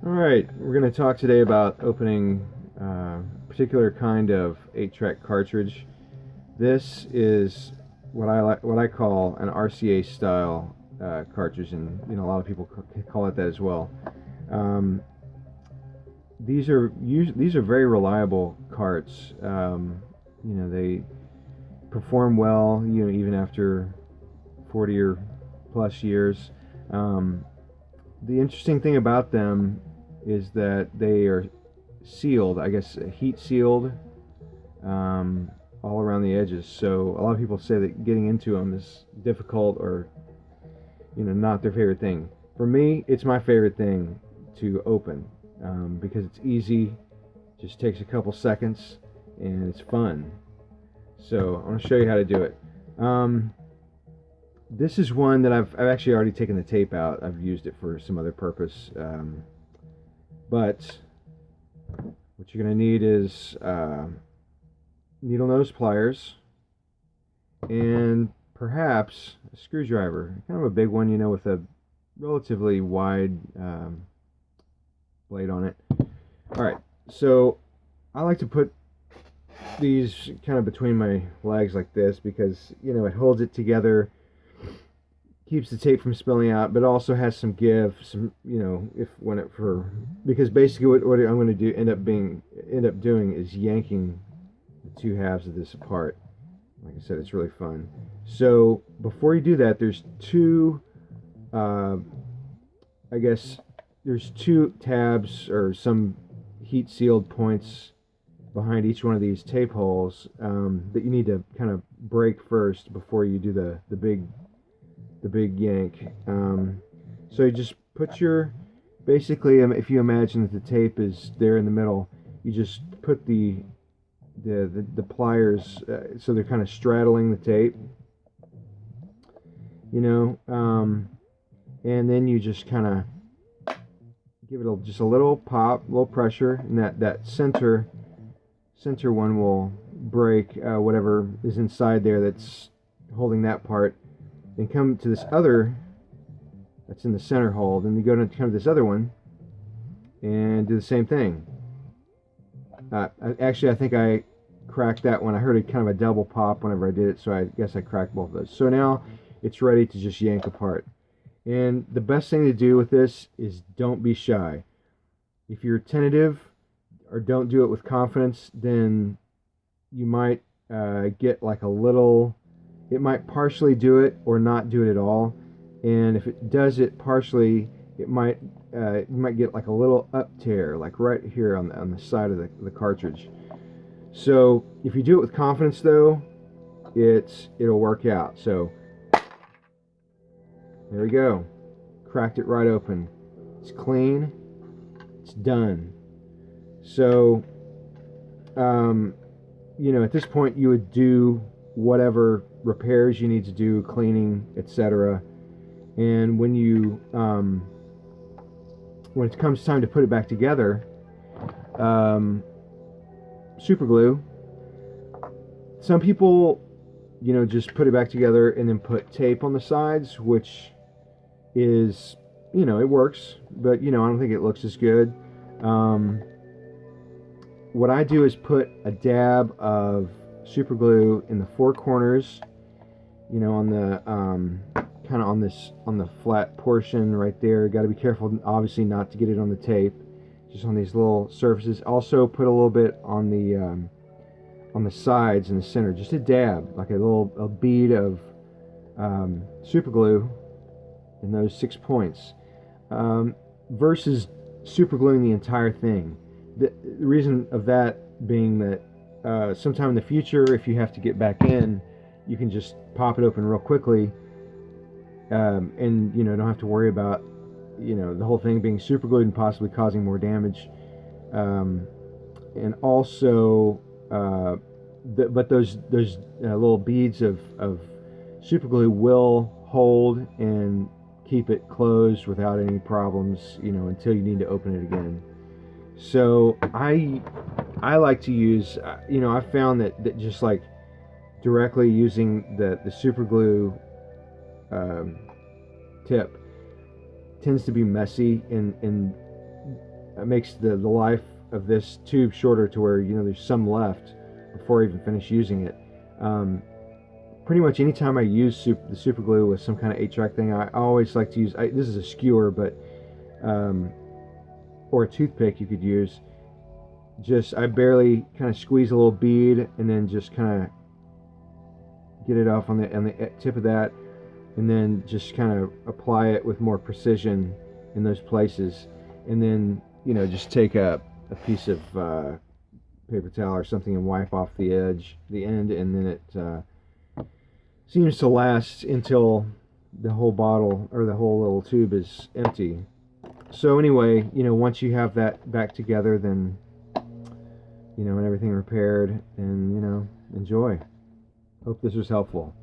All right, we're going to talk today about opening a particular kind of 8-track cartridge. This is what I call an RCA style cartridge, and a lot of people call it that as well. Um, these are very reliable carts. They perform well. Even after 40 or plus years. Um, the interesting thing about them is that they are sealed, I guess, heat sealed, um, all around the edges. So a lot of people say that getting into them is difficult, or not their favorite thing. For me, it's my favorite thing to open, because it's easy, just takes a couple seconds, and it's fun. So I'm going to show you how to do it. This is one that I've actually already taken the tape out. I've used it for some other purpose. But what you're going to need is needle nose pliers and perhaps a screwdriver. Kind of a big one, with a relatively wide blade on it. Alright, so I like to put these kind of between my legs like this because, it holds it together, keeps the tape from spilling out, but also has some give, because basically what I'm going to do end up doing is yanking the two halves of this apart. Like I said, it's really fun. So before you do that, there's two tabs or some heat sealed points behind each one of these tape holes, that you need to kind of break first before you do the big yank. So you just put basically, if you imagine that the tape is there in the middle, you just put the pliers, so they're kind of straddling the tape, and then you just kind of give it just a little pop, a little pressure, and that center one will break whatever is inside there that's holding that part, and come to this other that's in the center hole. Then you come to this other one and do the same thing. Actually, I think I cracked that one. I heard a kind of a double pop whenever I did it, so I guess I cracked both of those. So now it's ready to just yank apart. And the best thing to do with this is don't be shy. If you're tentative or don't do it with confidence, then you might get like a little. It might partially do it or not do it at all. And if it does it partially, you might get like a little up tear, like right here on the side of the cartridge. So if you do it with confidence, though, it'll work out. So there we go, cracked it right open. It's clean. It's done. So at this point you would do whatever repairs you need to do, cleaning, etc. And when it comes time to put it back together, super glue. Some people, just put it back together and then put tape on the sides, which is, it works, but I don't think it looks as good. What I do is put a dab of super glue in the four corners, on the kind of on the flat portion right there. Got to be careful, obviously, not to get it on the tape. Just on these little surfaces. Also, put a little bit on the sides in the center, just a dab, like a bead of super glue in those 6 points, versus super gluing the entire thing. The reason of that being that sometime in the future, if you have to get back in, you can just pop it open real quickly, and don't have to worry about the whole thing being super glued and possibly causing more damage. And also, but those little beads of super glue will hold and keep it closed without any problems, until you need to open it again. So I like to use, I found that just like directly using the super glue tip tends to be messy, and makes the life of this tube shorter to where, you know, there's some left before I even finish using it. Pretty much anytime I use the super glue with some kind of 8-track thing, I always like to use, this is a skewer, but or a toothpick you could use. Just, I barely kind of squeeze a little bead and then just kind of get it off on the tip of that, and then just kind of apply it with more precision in those places. And then, you know, just take a piece of paper towel or something and wipe off the end, and then it seems to last until the whole bottle or the whole little tube is empty. So anyway, you know, once you have that back together, then, you know, and everything repaired, and, you know, enjoy. Hope this was helpful.